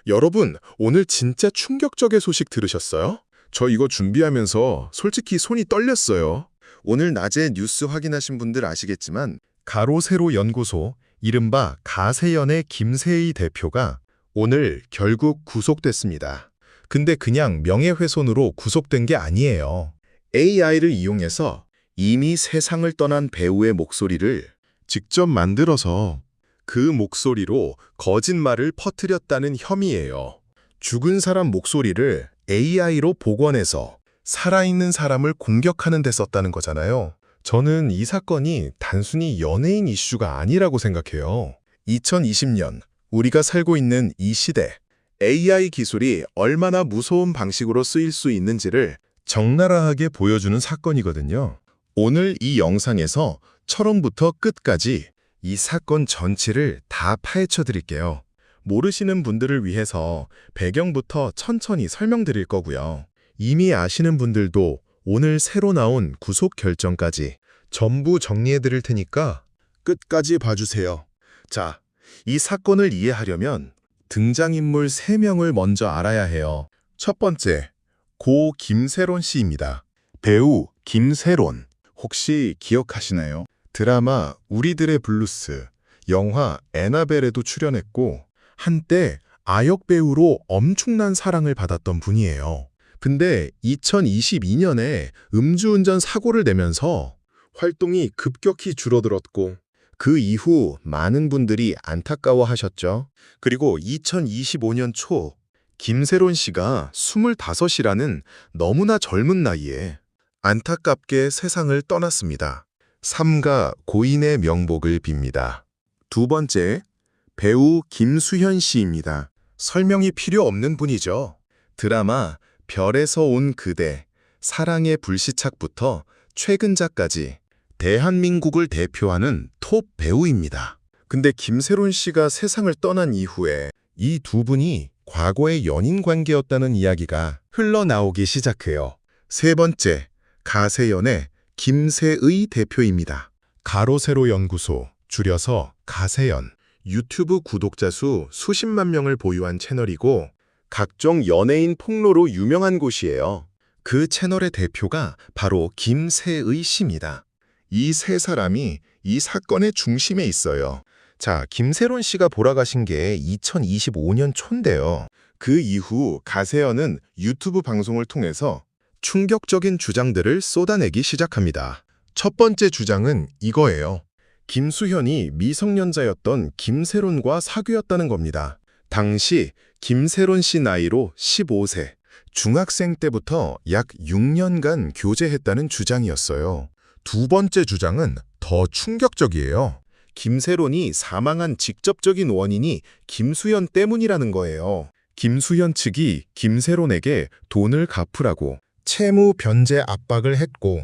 여러분, 오늘 진짜 충격적인 소식 들으셨어요? 저 이거 준비하면서 솔직히 손이 떨렸어요. 오늘 낮에 뉴스 확인하신 분들 아시겠지만 가로세로 연구소, 이른바 가세연의 김세희 대표가 오늘 결국 구속됐습니다. 근데 그냥 명예훼손으로 구속된 게 아니에요. AI를 이용해서 이미 세상을 떠난 배우의 목소리를 직접 만들어서 그 목소리로 거짓말을 퍼뜨렸다는 혐의예요. 죽은 사람 목소리를 AI로 복원해서 살아있는 사람을 공격하는 데 썼다는 거잖아요. 저는 이 사건이 단순히 연예인 이슈가 아니라고 생각해요. 2020년 우리가 살고 있는 이 시대, AI 기술이 얼마나 무서운 방식으로 쓰일 수 있는지를 적나라하게 보여주는 사건이거든요. 오늘 이 영상에서 처음부터 끝까지 이 사건 전체를 다 파헤쳐 드릴게요. 모르시는 분들을 위해서 배경부터 천천히 설명드릴 거고요. 이미 아시는 분들도 오늘 새로 나온 구속 결정까지 전부 정리해 드릴 테니까 끝까지 봐주세요. 자, 이 사건을 이해하려면 등장인물 3명을 먼저 알아야 해요. 첫 번째, 고 김세론 씨입니다. 배우 김세론, 혹시 기억하시나요? 드라마 우리들의 블루스, 영화 애나벨에도 출연했고 한때 아역 배우로 엄청난 사랑을 받았던 분이에요. 근데 2022년에 음주운전 사고를 내면서 활동이 급격히 줄어들었고 그 이후 많은 분들이 안타까워하셨죠. 그리고 2025년 초 김세론 씨가 25이라는 너무나 젊은 나이에 안타깝게 세상을 떠났습니다. 삼가 고인의 명복을 빕니다. 두 번째, 배우 김수현 씨입니다. 설명이 필요 없는 분이죠. 드라마 별에서 온 그대, 사랑의 불시착부터 최근작까지 대한민국을 대표하는 톱 배우입니다. 근데 김세론 씨가 세상을 떠난 이후에 이 두 분이 과거의 연인 관계였다는 이야기가 흘러나오기 시작해요. 세 번째, 가세연의 김세의 대표입니다. 가로세로 연구소, 줄여서 가세연. 유튜브 구독자 수 수십만 명을 보유한 채널이고 각종 연예인 폭로로 유명한 곳이에요. 그 채널의 대표가 바로 김세의 씨입니다. 이 세 사람이 이 사건의 중심에 있어요. 자, 김세론 씨가 돌아가신 게 2025년 초인데요. 그 이후 가세연은 유튜브 방송을 통해서 충격적인 주장들을 쏟아내기 시작합니다. 첫 번째 주장은 이거예요. 김수현이 미성년자였던 김세론과 사귀었다는 겁니다. 당시 김세론 씨 나이로 15세, 중학생 때부터 약 6년간 교제했다는 주장이었어요. 두 번째 주장은 더 충격적이에요. 김세론이 사망한 직접적인 원인이 김수현 때문이라는 거예요. 김수현 측이 김세론에게 돈을 갚으라고 채무 변제 압박을 했고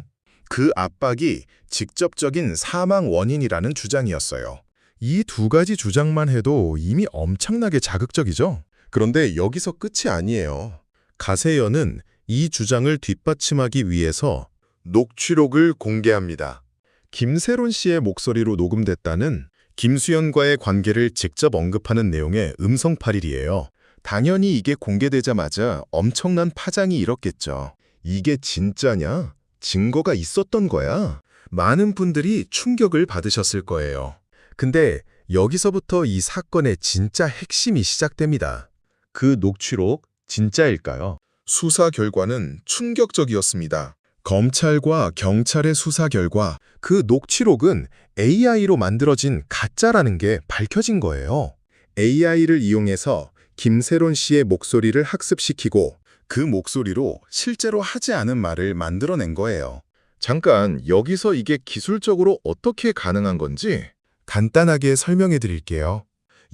그 압박이 직접적인 사망 원인이라는 주장이었어요. 이 두 가지 주장만 해도 이미 엄청나게 자극적이죠? 그런데 여기서 끝이 아니에요. 가세연은 이 주장을 뒷받침하기 위해서 녹취록을 공개합니다. 김세론 씨의 목소리로 녹음됐다는 김수현과의 관계를 직접 언급하는 내용의 음성 파일이에요. 당연히 이게 공개되자마자 엄청난 파장이 일었겠죠. 이게 진짜냐? 증거가 있었던 거야? 많은 분들이 충격을 받으셨을 거예요. 근데 여기서부터 이 사건의 진짜 핵심이 시작됩니다. 그 녹취록 진짜일까요? 수사 결과는 충격적이었습니다. 검찰과 경찰의 수사 결과 그 녹취록은 AI로 만들어진 가짜라는 게 밝혀진 거예요. AI를 이용해서 김세론 씨의 목소리를 학습시키고 그 목소리로 실제로 하지 않은 말을 만들어낸 거예요. 잠깐, 여기서 이게 기술적으로 어떻게 가능한 건지 간단하게 설명해 드릴게요.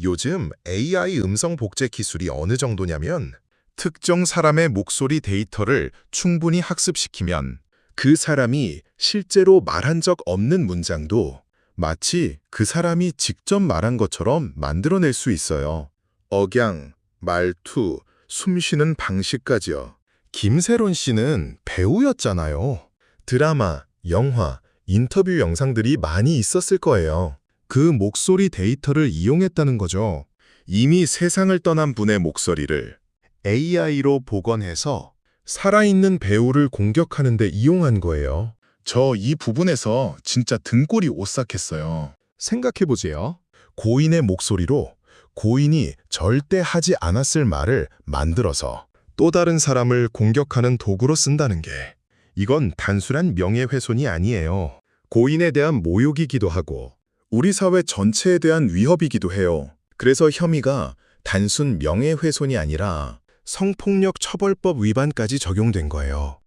요즘 AI 음성 복제 기술이 어느 정도냐면 특정 사람의 목소리 데이터를 충분히 학습시키면 그 사람이 실제로 말한 적 없는 문장도 마치 그 사람이 직접 말한 것처럼 만들어낼 수 있어요. 억양, 말투, 숨쉬는 방식까지요. 김세론 씨는 배우였잖아요. 드라마, 영화, 인터뷰 영상들이 많이 있었을 거예요. 그 목소리 데이터를 이용했다는 거죠. 이미 세상을 떠난 분의 목소리를 AI로 복원해서 살아있는 배우를 공격하는 데 이용한 거예요. 저 이 부분에서 진짜 등골이 오싹했어요. 생각해보세요. 고인의 목소리로 고인이 절대 하지 않았을 말을 만들어서 또 다른 사람을 공격하는 도구로 쓴다는 게 이건 단순한 명예훼손이 아니에요. 고인에 대한 모욕이기도 하고 우리 사회 전체에 대한 위협이기도 해요. 그래서 혐의가 단순 명예훼손이 아니라 성폭력 처벌법 위반까지 적용된 거예요.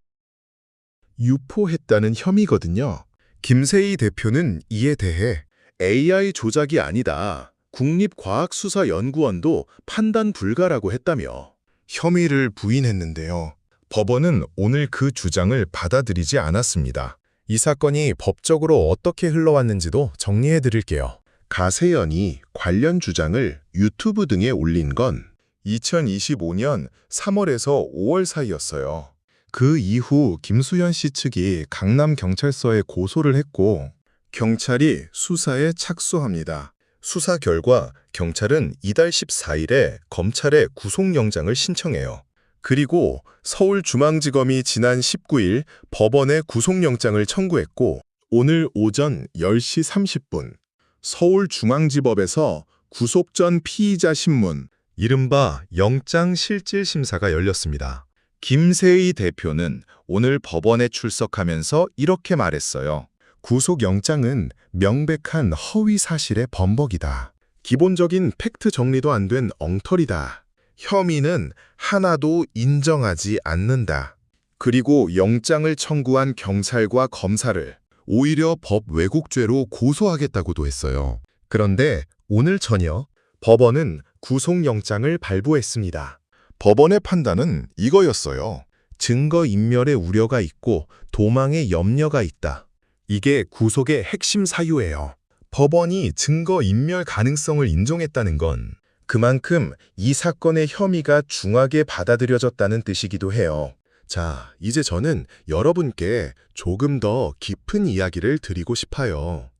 유포했다는 혐의거든요. 김세희 대표는 이에 대해 AI 조작이 아니다. 국립과학수사연구원도 판단 불가라고 했다며 혐의를 부인했는데요. 법원은 오늘 그 주장을 받아들이지 않았습니다. 이 사건이 법적으로 어떻게 흘러왔는지도 정리해 드릴게요. 가세연이 관련 주장을 유튜브 등에 올린 건 2025년 3월에서 5월 사이였어요. 그 이후 김수현 씨 측이 강남경찰서에 고소를 했고 경찰이 수사에 착수합니다. 수사 결과 경찰은 이달 14일에 검찰에 구속영장을 신청해요. 그리고 서울중앙지검이 지난 19일 법원에 구속영장을 청구했고 오늘 오전 10시 30분 서울중앙지법에서 구속 전 피의자 신문, 이른바 영장실질심사가 열렸습니다. 김세희 대표는 오늘 법원에 출석하면서 이렇게 말했어요. 구속영장은 명백한 허위 사실의 범벅이다. 기본적인 팩트 정리도 안 된 엉터리다. 혐의는 하나도 인정하지 않는다. 그리고 영장을 청구한 경찰과 검사를 오히려 법 왜곡죄로 고소하겠다고도 했어요. 그런데 오늘 저녁 법원은 구속영장을 발부했습니다. 법원의 판단은 이거였어요. 증거인멸의 우려가 있고 도망의 염려가 있다. 이게 구속의 핵심 사유예요. 법원이 증거인멸 가능성을 인정했다는 건 그만큼 이 사건의 혐의가 중하게 받아들여졌다는 뜻이기도 해요. 자, 이제 저는 여러분께 조금 더 깊은 이야기를 드리고 싶어요.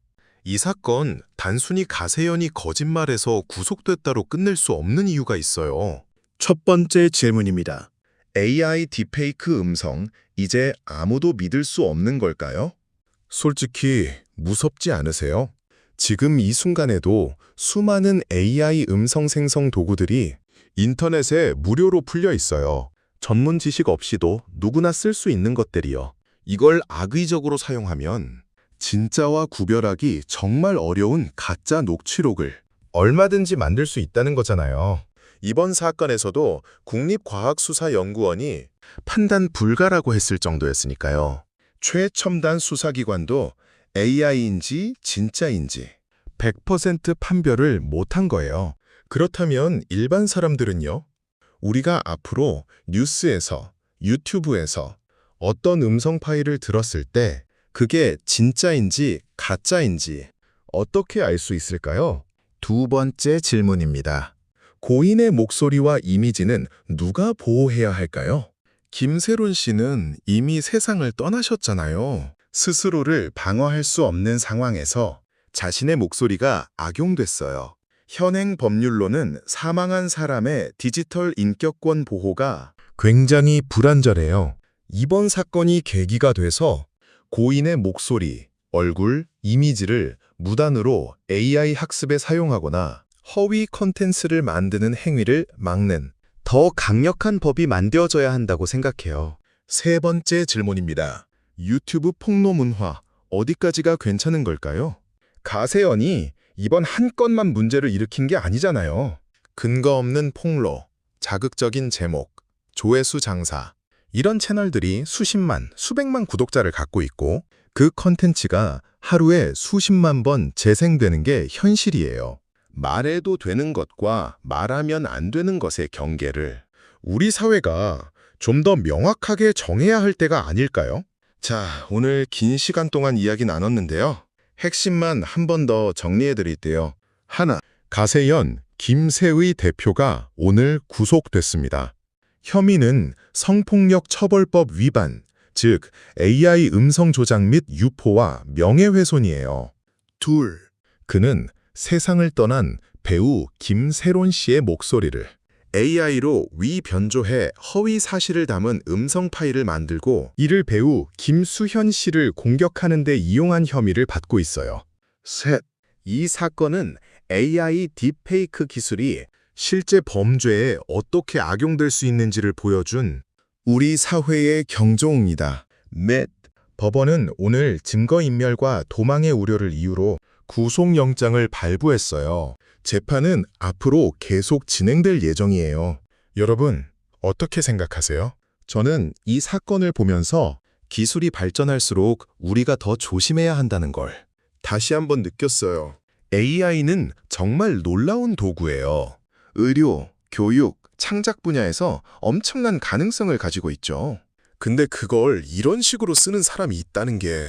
이 사건 단순히 가세연이 거짓말해서 구속됐다로 끝낼 수 없는 이유가 있어요. 첫 번째 질문입니다. AI 딥페이크 음성, 이제 아무도 믿을 수 없는 걸까요? 솔직히 무섭지 않으세요? 지금 이 순간에도 수많은 AI 음성 생성 도구들이 인터넷에 무료로 풀려 있어요. 전문 지식 없이도 누구나 쓸 수 있는 것들이요. 이걸 악의적으로 사용하면 진짜와 구별하기 정말 어려운 가짜 녹취록을 얼마든지 만들 수 있다는 거잖아요. 이번 사건에서도 국립과학수사연구원이 판단 불가라고 했을 정도였으니까요. 최첨단 수사기관도 AI인지 진짜인지 100% 판별을 못한 거예요. 그렇다면 일반 사람들은요? 우리가 앞으로 뉴스에서, 유튜브에서 어떤 음성 파일을 들었을 때 그게 진짜인지 가짜인지 어떻게 알 수 있을까요? 두 번째 질문입니다. 고인의 목소리와 이미지는 누가 보호해야 할까요? 김세론 씨는 이미 세상을 떠나셨잖아요. 스스로를 방어할 수 없는 상황에서 자신의 목소리가 악용됐어요. 현행 법률로는 사망한 사람의 디지털 인격권 보호가 굉장히 불안전해요. 이번 사건이 계기가 돼서 고인의 목소리, 얼굴, 이미지를 무단으로 AI 학습에 사용하거나 허위 콘텐츠를 만드는 행위를 막는 더 강력한 법이 만들어져야 한다고 생각해요. 세 번째 질문입니다. 유튜브 폭로 문화, 어디까지가 괜찮은 걸까요? 가세연이 이번 한 건만 문제를 일으킨 게 아니잖아요. 근거 없는 폭로, 자극적인 제목, 조회수 장사, 이런 채널들이 수십만, 수백만 구독자를 갖고 있고 그 컨텐츠가 하루에 수십만 번 재생되는 게 현실이에요. 말해도 되는 것과 말하면 안 되는 것의 경계를 우리 사회가 좀 더 명확하게 정해야 할 때가 아닐까요? 자, 오늘 긴 시간 동안 이야기 나눴는데요. 핵심만 한 번 더 정리해 드릴게요. 하나, 가세연, 김세의 대표가 오늘 구속됐습니다. 혐의는 성폭력 처벌법 위반, 즉 AI 음성 조작 및 유포와 명예훼손이에요. 둘, 그는 세상을 떠난 배우 김세론 씨의 목소리를 AI로 위변조해 허위 사실을 담은 음성 파일을 만들고 이를 배우 김수현 씨를 공격하는 데 이용한 혐의를 받고 있어요. 셋. 이 사건은 AI 딥페이크 기술이 실제 범죄에 어떻게 악용될 수 있는지를 보여준 우리 사회의 경종입니다. 넷. 법원은 오늘 증거인멸과 도망의 우려를 이유로 구속영장을 발부했어요. 재판은 앞으로 계속 진행될 예정이에요. 여러분, 어떻게 생각하세요? 저는 이 사건을 보면서 기술이 발전할수록 우리가 더 조심해야 한다는 걸 다시 한번 느꼈어요. AI는 정말 놀라운 도구예요. 의료, 교육, 창작 분야에서 엄청난 가능성을 가지고 있죠. 근데 그걸 이런 식으로 쓰는 사람이 있다는 게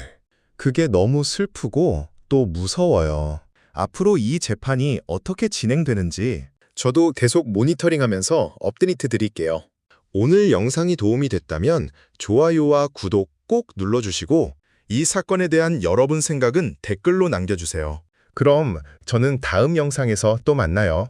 그게 너무 슬프고 또 무서워요. 앞으로 이 재판이 어떻게 진행되는지 저도 계속 모니터링하면서 업데이트 드릴게요. 오늘 영상이 도움이 됐다면 좋아요와 구독 꼭 눌러주시고 이 사건에 대한 여러분 생각은 댓글로 남겨주세요. 그럼 저는 다음 영상에서 또 만나요.